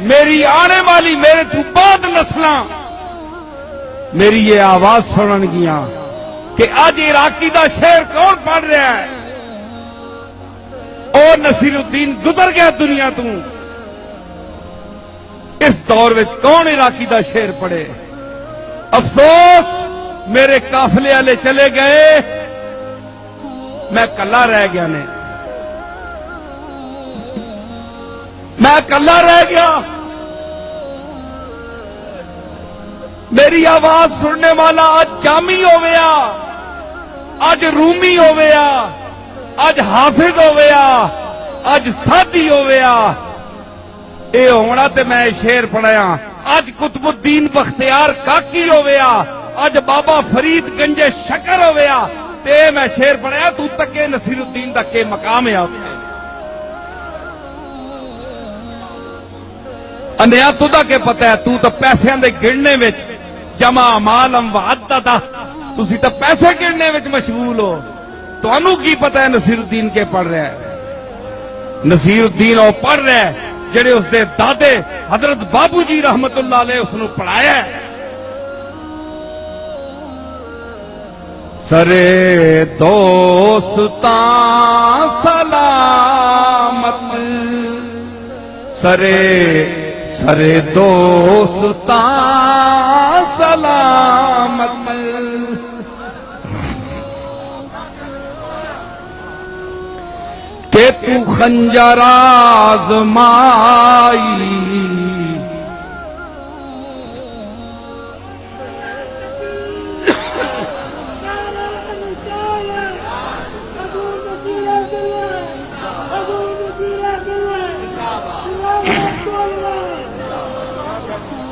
میری آنے والی میرے تو بعد نسلاں میری یہ آواز سنن گیاں کہ آج عراقی دا شعر کون پڑھ رہا ہے؟ او نصیر الدین گزر گیا دنیا تو، اس دور وچ کون عراقی دا شعر پڑھے؟ افسوس میرے قافلے والے چلے گئے، میں کلا رہ گیا نے، میں کلا رہ گیا۔ میری آواز سننے والا آج جامی ہو گیا، آج رومی ہو گیا، آج حافظ ہو گیا، آج سادی ہو گیا۔ اے ہونا تے میں شعر پڑھیا، آج قطب الدین بختیار کاکی ہو گیا، آج بابا فرید گنج شکر ہو گیا، تے میں شعر پڑھیا تو تکے نصیر الدین دا کے مقام ہے۔ انیا تو دا کے پتہ ہے، تو پیسے دے گننے وچ جمع مالم وعدتا، تسی تو پیسے گننے وچ مشغول ہو، تو انہوں کی پتہ ہے نصیر الدین کے پڑھ رہا ہے؟ نصیر الدین وہ پڑھ رہا ہے جڑے اس دے دادے حضرت بابو جی رحمت اللہ علیہ اس نے پڑھایا ہے۔ سرے دوستاں سلامت، سرے دوستاں سلامت، کہ تو خنجر آزمائی،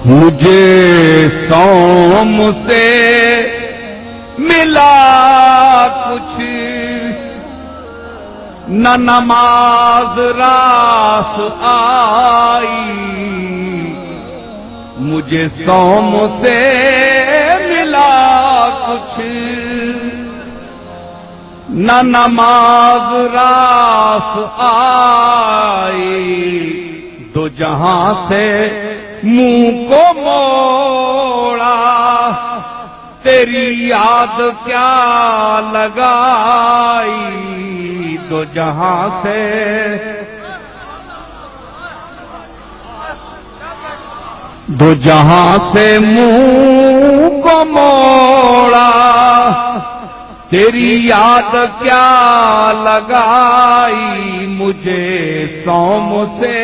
مجھے سوم سے ملا کچھ، نہ نماز راس آئی، مجھے سوم سے ملا کچھ، نہ نماز راس آئی، دو جہاں سے منہ کو موڑا، تیری یاد کیا لگائی، دو جہاں سے منہ کو موڑا، تیری یاد کیا لگائی، مجھے سوم سے